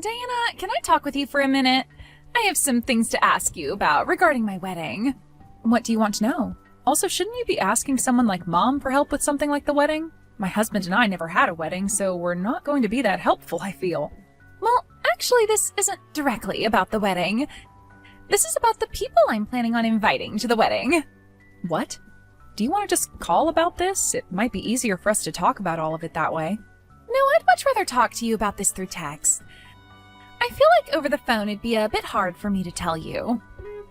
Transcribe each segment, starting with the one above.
Diana, can I talk with you for a minute? I have some things to ask you about regarding my wedding. What do you want to know? Also, shouldn't you be asking someone like Mom for help with something like the wedding? My husband and I never had a wedding, so we're not going to be that helpful, I feel. Well, actually, this isn't directly about the wedding. This is about the people I'm planning on inviting to the wedding. What? Do you want to just call about this? It might be easier for us to talk about all of it that way. No, I'd much rather talk to you about this through text. I feel like over the phone it'd be a bit hard for me to tell you.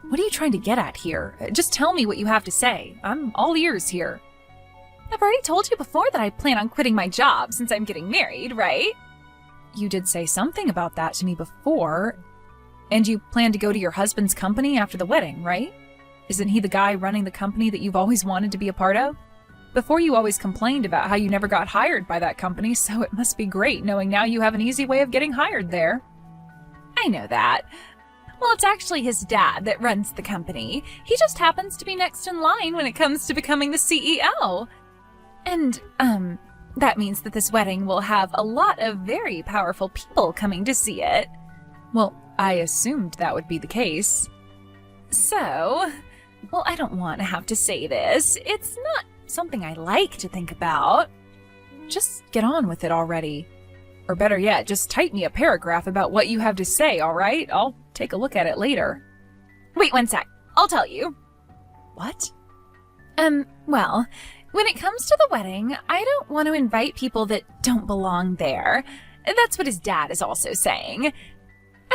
What are you trying to get at here? Just tell me what you have to say. I'm all ears here. I've already told you before that I plan on quitting my job since I'm getting married, right? You did say something about that to me before. And you plan to go to your husband's company after the wedding, right? Isn't he the guy running the company that you've always wanted to be a part of? Before you always complained about how you never got hired by that company, so it must be great knowing now you have an easy way of getting hired there. I know that. Well, it's actually his dad that runs the company. He just happens to be next in line when it comes to becoming the CEO. And, that means that this wedding will have a lot of very powerful people coming to see it. Well, I assumed that would be the case. So, well, I don't want to have to say this. It's not something I like to think about. Just get on with it already. Or better yet, just type me a paragraph about what you have to say, all right? I'll take a look at it later. Wait 1 sec. I'll tell you. What? Well, when it comes to the wedding, I don't want to invite people that don't belong there. That's what his dad is also saying.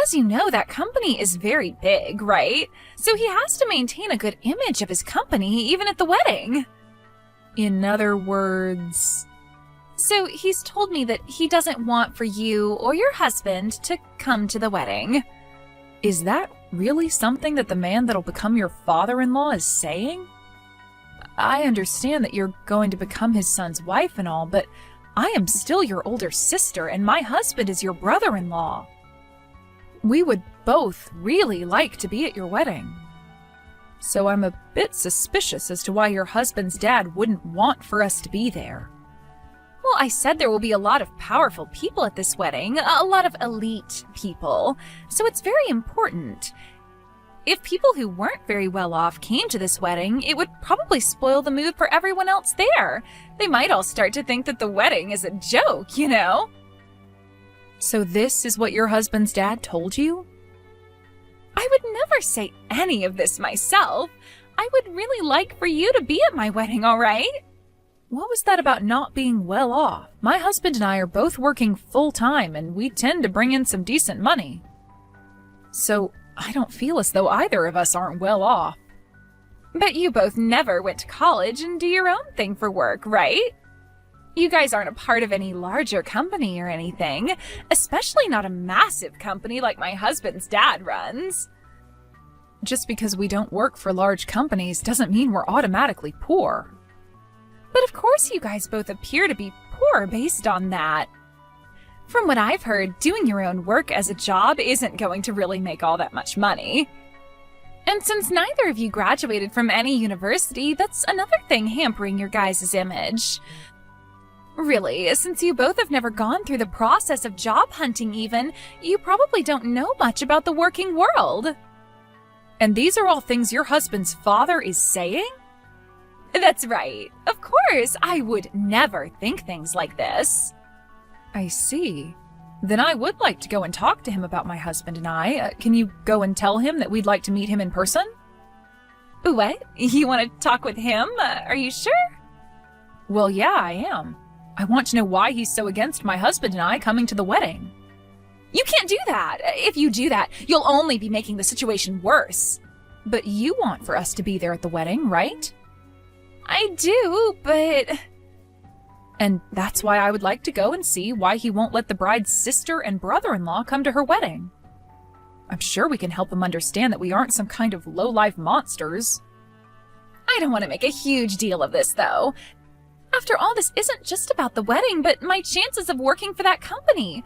As you know, that company is very big, right? So he has to maintain a good image of his company even at the wedding. In other words... So he's told me that he doesn't want for you or your husband to come to the wedding. Is that really something that the man that'll become your father-in-law is saying? I understand that you're going to become his son's wife and all, but I am still your older sister and my husband is your brother-in-law. We would both really like to be at your wedding. So I'm a bit suspicious as to why your husband's dad wouldn't want for us to be there. Well, I said there will be a lot of powerful people at this wedding, a lot of elite people, so it's very important. If people who weren't very well off came to this wedding, it would probably spoil the mood for everyone else there. They might all start to think that the wedding is a joke, you know? So this is what your husband's dad told you? I would never say any of this myself. I would really like for you to be at my wedding, all right? What was that about not being well off? My husband and I are both working full-time, and we tend to bring in some decent money. So I don't feel as though either of us aren't well off. But you both never went to college and do your own thing for work, right? You guys aren't a part of any larger company or anything, especially not a massive company like my husband's dad runs. Just because we don't work for large companies doesn't mean we're automatically poor. But of course you guys both appear to be poor based on that. From what I've heard, doing your own work as a job isn't going to really make all that much money. And since neither of you graduated from any university, that's another thing hampering your guys' image. Really, since you both have never gone through the process of job hunting even, you probably don't know much about the working world. And these are all things your husband's father is saying? That's right. Of course, I would never think things like this. I see. Then I would like to go and talk to him about my husband and I. Can you go and tell him that we'd like to meet him in person? What? You want to talk with him? Are you sure? Well, yeah, I am. I want to know why he's so against my husband and I coming to the wedding. You can't do that. If you do that, you'll only be making the situation worse. But you want for us to be there at the wedding, right? I do, but... And that's why I would like to go and see why he won't let the bride's sister and brother-in-law come to her wedding. I'm sure we can help him understand that we aren't some kind of low-life monsters. I don't want to make a huge deal of this, though. After all, this isn't just about the wedding, but my chances of working for that company.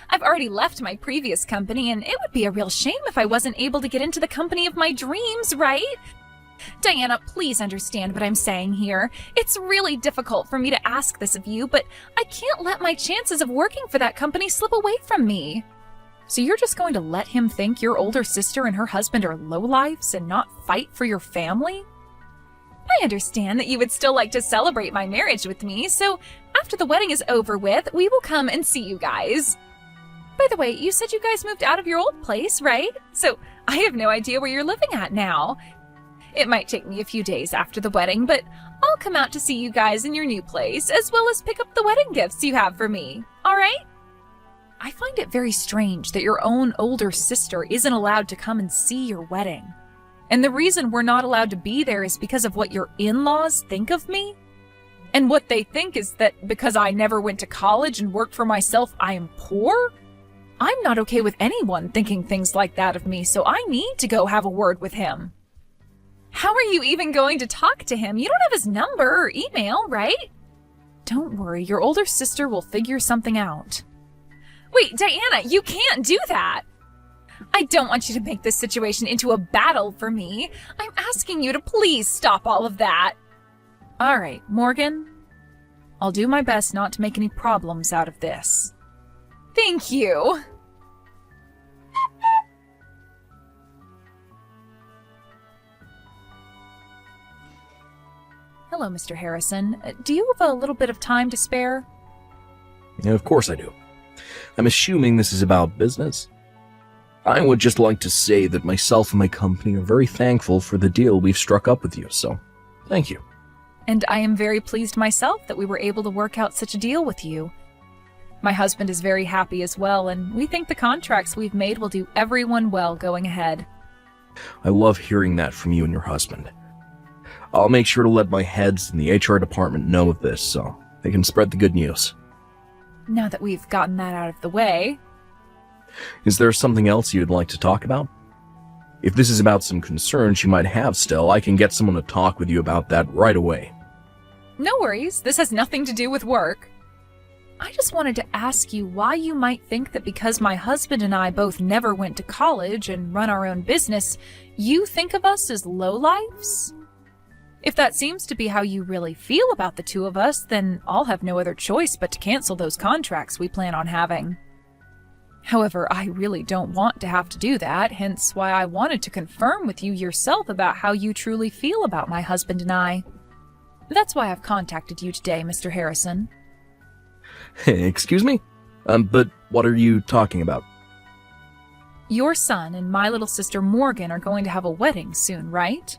I've already left my previous company, and it would be a real shame if I wasn't able to get into the company of my dreams, right? Diana, please understand what I'm saying here. It's really difficult for me to ask this of you, but I can't let my chances of working for that company slip away from me. So you're just going to let him think your older sister and her husband are lowlifes and not fight for your family? I understand that you would still like to celebrate my marriage with me, so after the wedding is over with, we will come and see you guys. By the way, you said you guys moved out of your old place, right? So I have no idea where you're living at now. It might take me a few days after the wedding, but I'll come out to see you guys in your new place, as well as pick up the wedding gifts you have for me, all right? I find it very strange that your own older sister isn't allowed to come and see your wedding. And the reason we're not allowed to be there is because of what your in-laws think of me? And what they think is that because I never went to college and worked for myself, I am poor? I'm not okay with anyone thinking things like that of me, so I need to go have a word with him. How are you even going to talk to him? You don't have his number or email, right? Don't worry, your older sister will figure something out. Wait, Diana, you can't do that! I don't want you to make this situation into a battle for me. I'm asking you to please stop all of that. All right, Morgan. I'll do my best not to make any problems out of this. Thank you. Hello, Mr. Harrison. Do you have a little bit of time to spare? Yeah, of course I do. I'm assuming this is about business. I would just like to say that myself and my company are very thankful for the deal we've struck up with you, so thank you. And I am very pleased myself that we were able to work out such a deal with you. My husband is very happy as well, and we think the contracts we've made will do everyone well going ahead. I love hearing that from you and your husband. I'll make sure to let my heads in the HR department know of this so they can spread the good news. Now that we've gotten that out of the way... Is there something else you'd like to talk about? If this is about some concerns you might have still, I can get someone to talk with you about that right away. No worries, this has nothing to do with work. I just wanted to ask you why you might think that because my husband and I both never went to college and run our own business, you think of us as lowlifes? If that seems to be how you really feel about the two of us, then I'll have no other choice but to cancel those contracts we plan on having. However, I really don't want to have to do that, hence why I wanted to confirm with you yourself about how you truly feel about my husband and I. That's why I've contacted you today, Mr. Harrison. Excuse me? But what are you talking about? Your son and my little sister Morgan are going to have a wedding soon, right?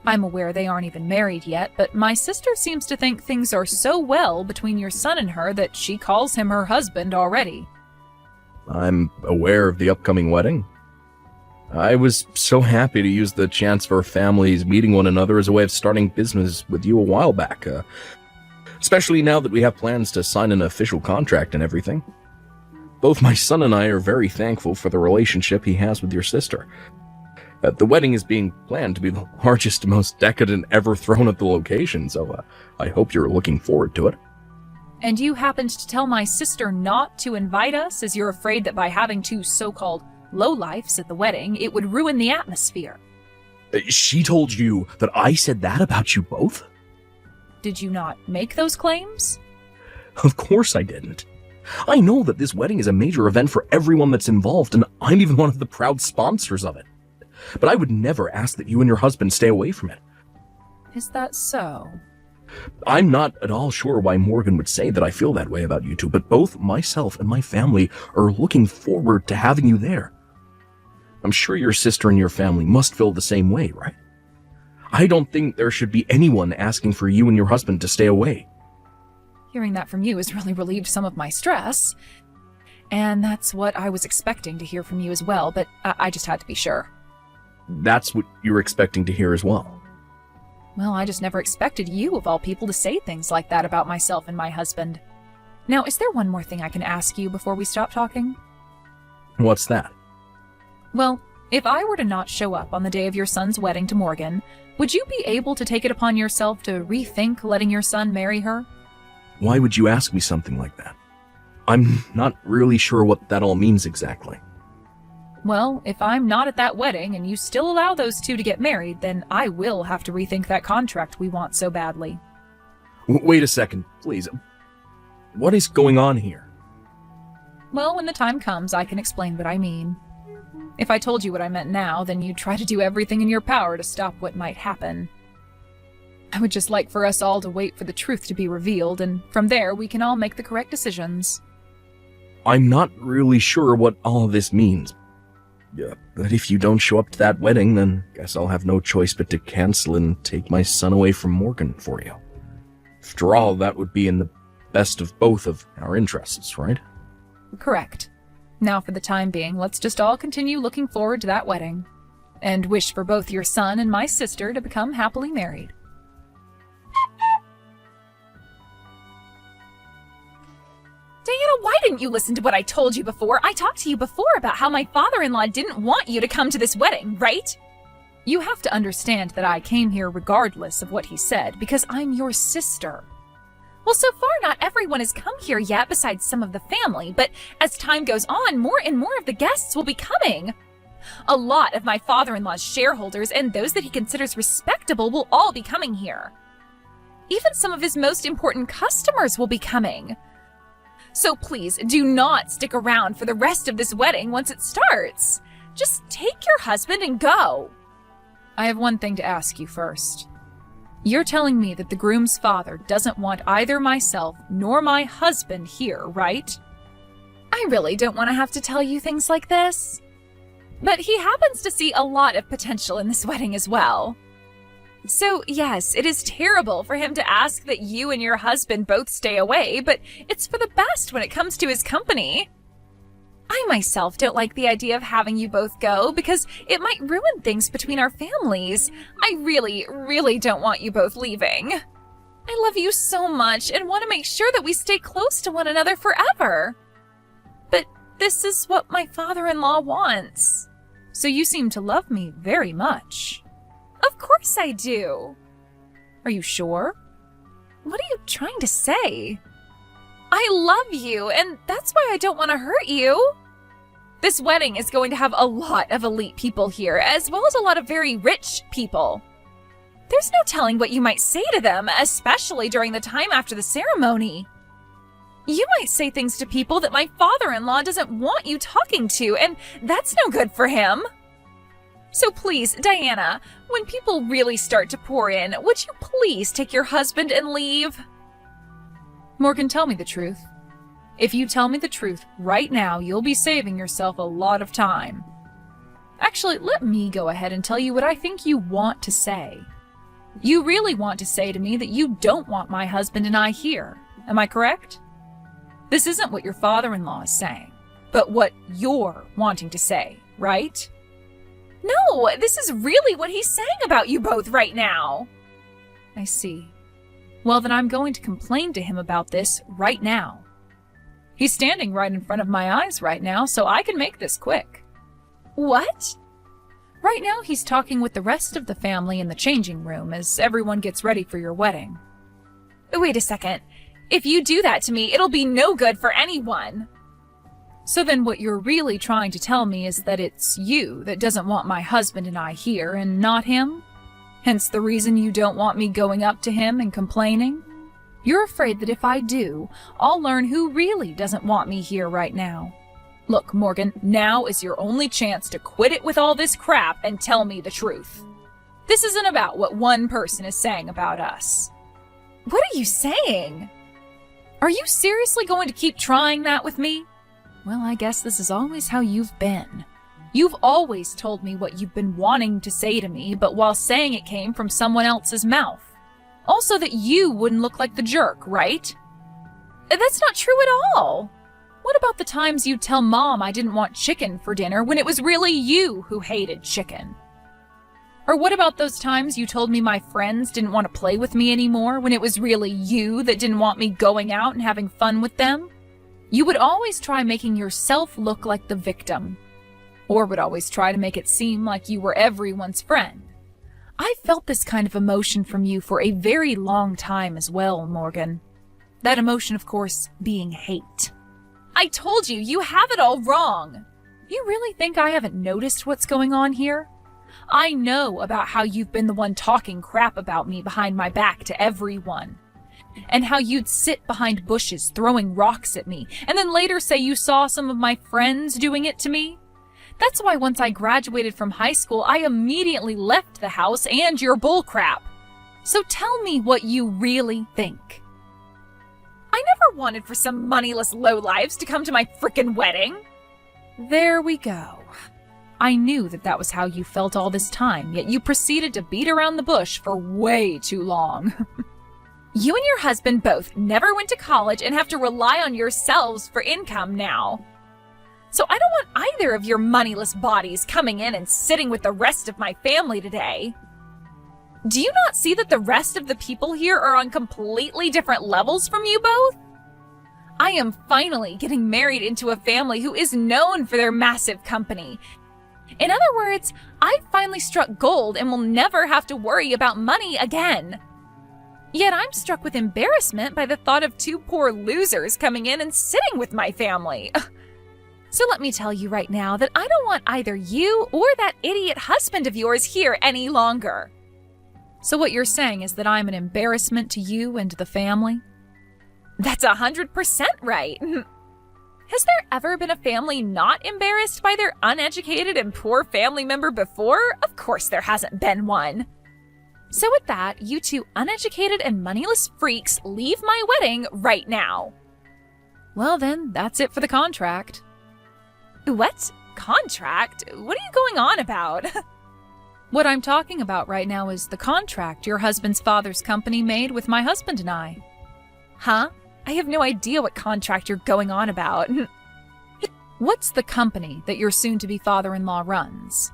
I'm aware they aren't even married yet, but my sister seems to think things are so well between your son and her that she calls him her husband already. I'm aware of the upcoming wedding. I was so happy to use the chance of our families meeting one another as a way of starting business with you a while back, especially now that we have plans to sign an official contract and everything. Both my son and I are very thankful for the relationship he has with your sister. The wedding is being planned to be the largest, most decadent ever thrown at the location, so I hope you're looking forward to it. And you happened to tell my sister not to invite us as you're afraid that by having two so-called lowlifes at the wedding, it would ruin the atmosphere. She told you that I said that about you both? Did you not make those claims? Of course I didn't. I know that this wedding is a major event for everyone that's involved, and I'm even one of the proud sponsors of it. But I would never ask that you and your husband stay away from it. Is that so? I'm not at all sure why Morgan would say that I feel that way about you two, but both myself and my family are looking forward to having you there. I'm sure your sister and your family must feel the same way, right? I don't think there should be anyone asking for you and your husband to stay away. Hearing that from you has really relieved some of my stress. And that's what I was expecting to hear from you as well, but I just had to be sure. That's what you were expecting to hear as well. Well, I just never expected you, of all people, to say things like that about myself and my husband. Now, is there one more thing I can ask you before we stop talking? What's that? Well, if I were to not show up on the day of your son's wedding to Morgan, would you be able to take it upon yourself to rethink letting your son marry her? Why would you ask me something like that? I'm not really sure what that all means exactly. Well, if I'm not at that wedding and you still allow those two to get married, then I will have to rethink that contract we want so badly. Wait a second, please. What is going on here? Well, when the time comes, I can explain what I mean. If I told you what I meant now, then you'd try to do everything in your power to stop what might happen. I would just like for us all to wait for the truth to be revealed, and from there we can all make the correct decisions. I'm not really sure what all of this means. Yeah, but if you don't show up to that wedding, then guess I'll have no choice but to cancel and take my son away from Morgan for you. After all, that would be in the best of both of our interests, right? Correct. Now, for the time being, let's just all continue looking forward to that wedding, and wish for both your son and my sister to become happily married. Diana, why didn't you listen to what I told you before? I talked to you before about how my father-in-law didn't want you to come to this wedding, right? You have to understand that I came here regardless of what he said, because I'm your sister. Well, so far not everyone has come here yet besides some of the family, but as time goes on, more and more of the guests will be coming. A lot of my father-in-law's shareholders and those that he considers respectable will all be coming here. Even some of his most important customers will be coming. So please, do not stick around for the rest of this wedding once it starts. Just take your husband and go. I have one thing to ask you first. You're telling me that the groom's father doesn't want either myself nor my husband here, right? I really don't want to have to tell you things like this. But he happens to see a lot of potential in this wedding as well. So, yes, it is terrible for him to ask that you and your husband both stay away, but it's for the best when it comes to his company. I myself don't like the idea of having you both go because it might ruin things between our families. I really, really don't want you both leaving. I love you so much and want to make sure that we stay close to one another forever. But this is what my father-in-law wants. So you seem to love me very much. Of course I do. Are you sure? What are you trying to say? I love you, and that's why I don't want to hurt you. This wedding is going to have a lot of elite people here, as well as a lot of very rich people. There's no telling what you might say to them, especially during the time after the ceremony. You might say things to people that my father-in-law doesn't want you talking to, and that's no good for him. So please, Diana, when people really start to pour in, would you please take your husband and leave? Morgan, tell me the truth. If you tell me the truth right now, you'll be saving yourself a lot of time. Actually, let me go ahead and tell you what I think you want to say. You really want to say to me that you don't want my husband and I here. Am I correct? This isn't what your father-in-law is saying, but what you're wanting to say, right? No, this is really what he's saying about you both right now. I see. Well, then I'm going to complain to him about this right now. He's standing right in front of my eyes right now, so I can make this quick. What? Right now, he's talking with the rest of the family in the changing room as everyone gets ready for your wedding. Wait a second. If you do that to me, it'll be no good for anyone. So then what you're really trying to tell me is that it's you that doesn't want my husband and I here and not him? Hence the reason you don't want me going up to him and complaining? You're afraid that if I do, I'll learn who really doesn't want me here right now. Look, Morgan, now is your only chance to quit it with all this crap and tell me the truth. This isn't about what one person is saying about us. What are you saying? Are you seriously going to keep trying that with me? Well, I guess this is always how you've been. You've always told me what you've been wanting to say to me, but while saying it came from someone else's mouth. Also that you wouldn't look like the jerk, right? That's not true at all. What about the times you'd tell Mom I didn't want chicken for dinner when it was really you who hated chicken? Or what about those times you told me my friends didn't want to play with me anymore when it was really you that didn't want me going out and having fun with them? You would always try making yourself look like the victim, or would always try to make it seem like you were everyone's friend. I felt this kind of emotion from you for a very long time as well, Morgan. That emotion, of course, being hate. I told you, you have it all wrong. You really think I haven't noticed what's going on here? I know about how you've been the one talking crap about me behind my back to everyone. and how you'd sit behind bushes throwing rocks at me, and then later say you saw some of my friends doing it to me. That's why once I graduated from high school, I immediately left the house and your bullcrap. So tell me what you really think. I never wanted for some moneyless lowlives to come to my frickin' wedding. There we go. I knew that was how you felt all this time, yet you proceeded to beat around the bush for way too long. You and your husband both never went to college and have to rely on yourselves for income now. So I don't want either of your moneyless bodies coming in and sitting with the rest of my family today. Do you not see that the rest of the people here are on completely different levels from you both? I am finally getting married into a family who is known for their massive company. In other words, I finally struck gold and will never have to worry about money again. Yet I'm struck with embarrassment by the thought of two poor losers coming in and sitting with my family. So let me tell you right now that I don't want either you or that idiot husband of yours here any longer. So what you're saying is that I'm an embarrassment to you and the family? That's 100% right. Has there ever been a family not embarrassed by their uneducated and poor family member before? Of course there hasn't been one. So with that, you two uneducated and moneyless freaks leave my wedding right now. Well then, that's it for the contract. What? Contract? What are you going on about? What I'm talking about right now is the contract your husband's father's company made with my husband and I. Huh? I have no idea what contract you're going on about. What's the company that your soon-to-be father-in-law runs?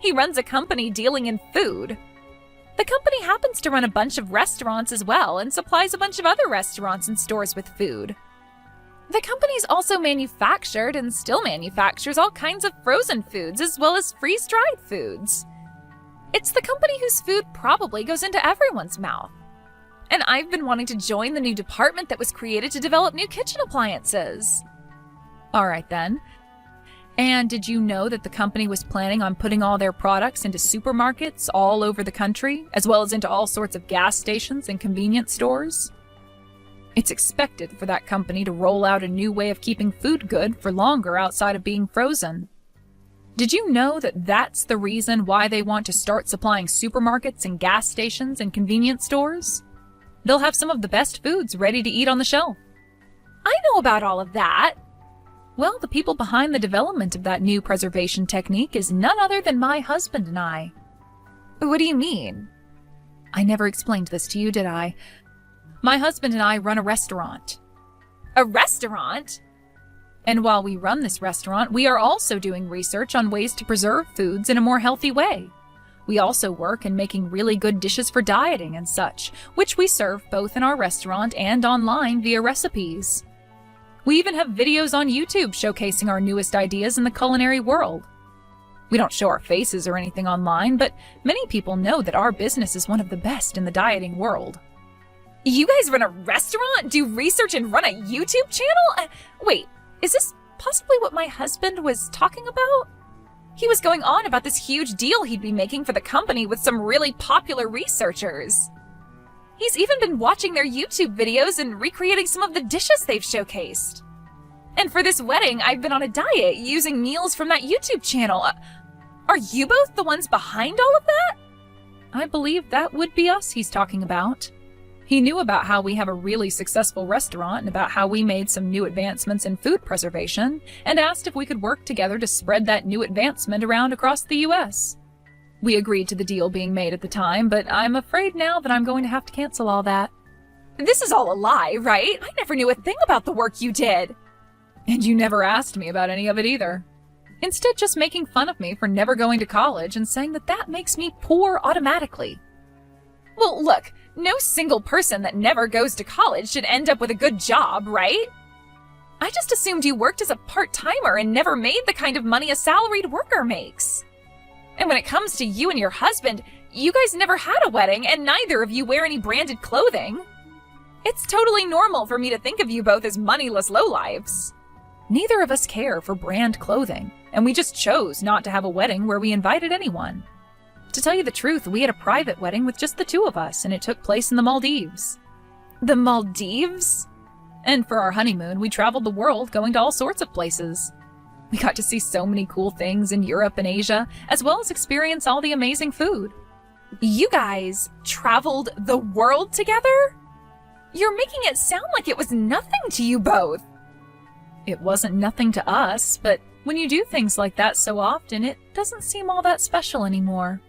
He runs a company dealing in food. The company happens to run a bunch of restaurants as well and supplies a bunch of other restaurants and stores with food. The company's also manufactured and still manufactures all kinds of frozen foods as well as freeze-dried foods. It's the company whose food probably goes into everyone's mouth. And I've been wanting to join the new department that was created to develop new kitchen appliances. All right then. And did you know that the company was planning on putting all their products into supermarkets all over the country, as well as into all sorts of gas stations and convenience stores? It's expected for that company to roll out a new way of keeping food good for longer outside of being frozen. Did you know that that's the reason why they want to start supplying supermarkets and gas stations and convenience stores? They'll have some of the best foods ready to eat on the shelf. I know about all of that. Well, the people behind the development of that new preservation technique is none other than my husband and I. What do you mean? I never explained this to you, did I? My husband and I run a restaurant. A restaurant? And while we run this restaurant, we are also doing research on ways to preserve foods in a more healthy way. We also work in making really good dishes for dieting and such, which we serve both in our restaurant and online via recipes. We even have videos on YouTube showcasing our newest ideas in the culinary world. We don't show our faces or anything online, but many people know that our business is one of the best in the dieting world. You guys run a restaurant, do research, and run a YouTube channel? Wait, is this possibly what my husband was talking about? He was going on about this huge deal he'd be making for the company with some really popular researchers. He's even been watching their YouTube videos and recreating some of the dishes they've showcased. And for this wedding, I've been on a diet using meals from that YouTube channel. Are you both the ones behind all of that? I believe that would be us he's talking about. He knew about how we have a really successful restaurant and about how we made some new advancements in food preservation, and asked if we could work together to spread that new advancement around across the U.S. We agreed to the deal being made at the time, but I'm afraid now that I'm going to have to cancel all that. This is all a lie, right? I never knew a thing about the work you did. And you never asked me about any of it either. Instead, just making fun of me for never going to college and saying that that makes me poor automatically. Well, look, no single person that never goes to college should end up with a good job, right? I just assumed you worked as a part-timer and never made the kind of money a salaried worker makes. And when it comes to you and your husband, you guys never had a wedding and neither of you wear any branded clothing. It's totally normal for me to think of you both as moneyless lowlives. Neither of us care for brand clothing, and we just chose not to have a wedding where we invited anyone. To tell you the truth, we had a private wedding with just the two of us, and it took place in the Maldives. The Maldives? And for our honeymoon, we traveled the world going to all sorts of places. We got to see so many cool things in Europe and Asia, as well as experience all the amazing food. You guys traveled the world together? You're making it sound like it was nothing to you both. It wasn't nothing to us, but when you do things like that so often, it doesn't seem all that special anymore.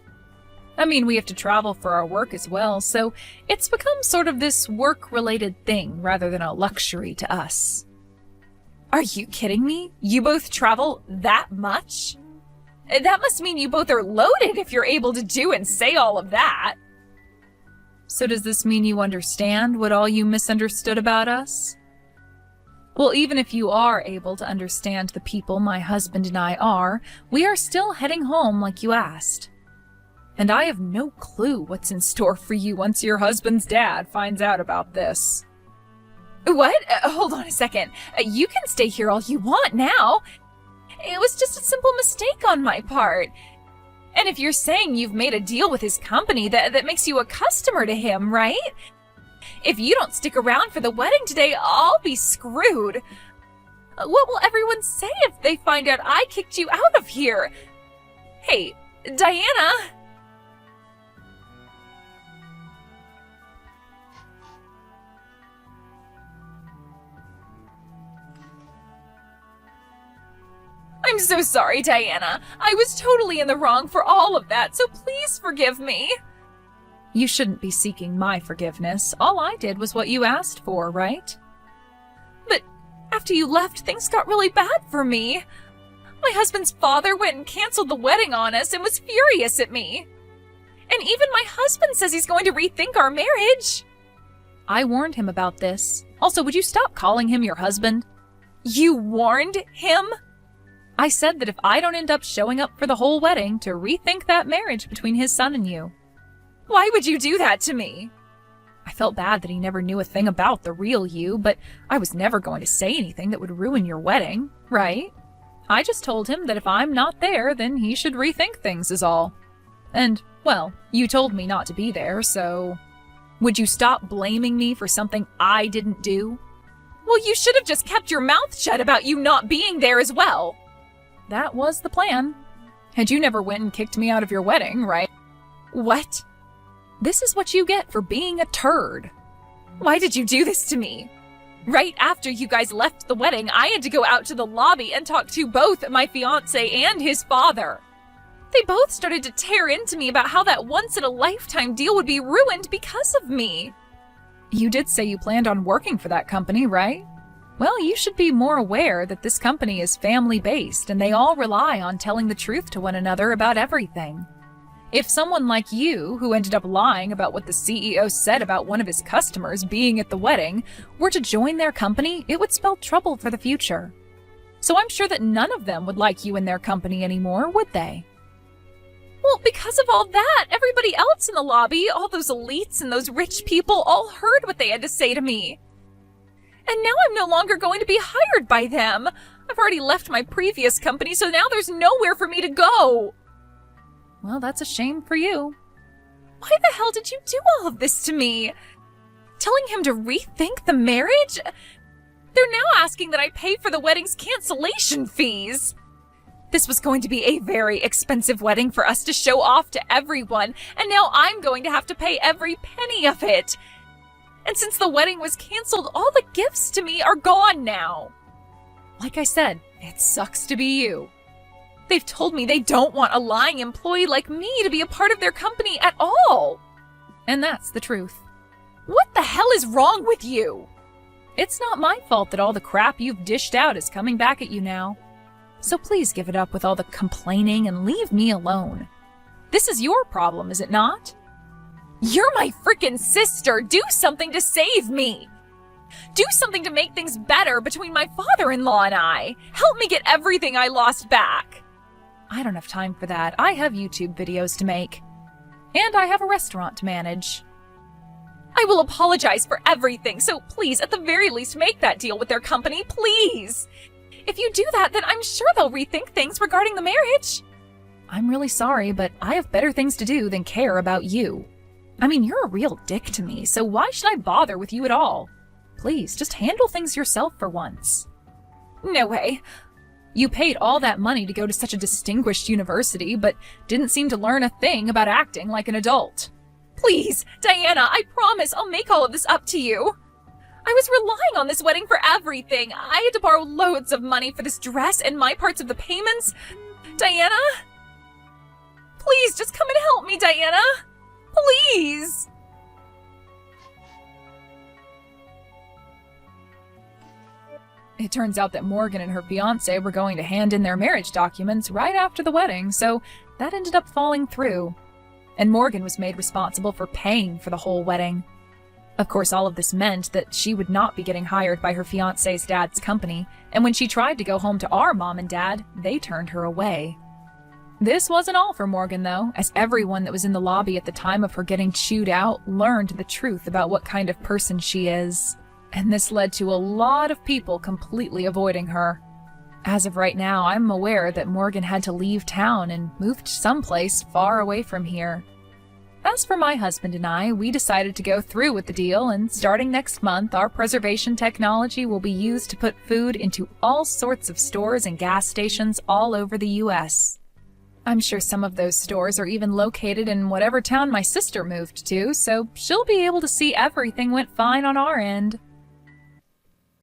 I mean, we have to travel for our work as well, so it's become sort of this work-related thing rather than a luxury to us. Are you kidding me? You both travel that much? That must mean you both are loaded if you're able to do and say all of that. So does this mean you understand what all you misunderstood about us? Well, even if you are able to understand the people my husband and I are, we are still heading home like you asked. And I have no clue what's in store for you once your husband's dad finds out about this. What? Hold on a second. You can stay here all you want now. It was just a simple mistake on my part. And if you're saying you've made a deal with his company that makes you a customer to him, right? If you don't stick around for the wedding today, I'll be screwed. What will everyone say if they find out I kicked you out of here? Hey, Diana. I'm so sorry, Diana. I was totally in the wrong for all of that, so please forgive me. You shouldn't be seeking my forgiveness. All I did was what you asked for, right? But after you left, things got really bad for me. My husband's father went and canceled the wedding on us and was furious at me. And even my husband says he's going to rethink our marriage. I warned him about this. Also, would you stop calling him your husband? You warned him? I said that if I don't end up showing up for the whole wedding, to rethink that marriage between his son and you. Why would you do that to me? I felt bad that he never knew a thing about the real you, but I was never going to say anything that would ruin your wedding, right? I just told him that if I'm not there, then he should rethink things is all. And, well, you told me not to be there, so... Would you stop blaming me for something I didn't do? Well, you should have just kept your mouth shut about you not being there as well. That was the plan. And you never went and kicked me out of your wedding, right? What? This is what you get for being a turd. Why did you do this to me? Right after you guys left the wedding, I had to go out to the lobby and talk to both my fiancé and his father. They both started to tear into me about how that once-in-a-lifetime deal would be ruined because of me. You did say you planned on working for that company, right? Well, you should be more aware that this company is family-based and they all rely on telling the truth to one another about everything. If someone like you, who ended up lying about what the CEO said about one of his customers being at the wedding, were to join their company, it would spell trouble for the future. So I'm sure that none of them would like you in their company anymore, would they? Well, because of all that, everybody else in the lobby, all those elites and those rich people, all heard what they had to say to me. And now I'm no longer going to be hired by them. I've already left my previous company, so now there's nowhere for me to go. Well, that's a shame for you. Why the hell did you do all of this to me? Telling him to rethink the marriage? They're now asking that I pay for the wedding's cancellation fees. This was going to be a very expensive wedding for us to show off to everyone, and now I'm going to have to pay every penny of it. And since the wedding was canceled, all the gifts to me are gone now. Like I said, it sucks to be you. They've told me they don't want a lying employee like me to be a part of their company at all. And that's the truth. What the hell is wrong with you? It's not my fault that all the crap you've dished out is coming back at you now. So please give it up with all the complaining and leave me alone. This is your problem, is it not? You're my freaking sister. Do something to save me. Do something to make things better between my father-in-law and I. Help me get everything I lost back. I don't have time for that. I have YouTube videos to make. And I have a restaurant to manage. I will apologize for everything, so please, at the very least, make that deal with their company, please. If you do that, then I'm sure they'll rethink things regarding the marriage. I'm really sorry, but I have better things to do than care about you. I mean, you're a real dick to me, so why should I bother with you at all? Please, just handle things yourself for once. No way. You paid all that money to go to such a distinguished university, but didn't seem to learn a thing about acting like an adult. Please, Diana, I promise I'll make all of this up to you. I was relying on this wedding for everything. I had to borrow loads of money for this dress and my parts of the payments. Diana? Please, just come and help me, Diana. Please. It turns out that Morgan and her fiancé were going to hand in their marriage documents right after the wedding, so that ended up falling through. And Morgan was made responsible for paying for the whole wedding. Of course, all of this meant that she would not be getting hired by her fiancé's dad's company, and when she tried to go home to our mom and dad, they turned her away. This wasn't all for Morgan, though, as everyone that was in the lobby at the time of her getting chewed out learned the truth about what kind of person she is. And this led to a lot of people completely avoiding her. As of right now, I'm aware that Morgan had to leave town and moved someplace far away from here. As for my husband and I, we decided to go through with the deal, and starting next month, our preservation technology will be used to put food into all sorts of stores and gas stations all over the U.S. I'm sure some of those stores are even located in whatever town my sister moved to, so she'll be able to see everything went fine on our end.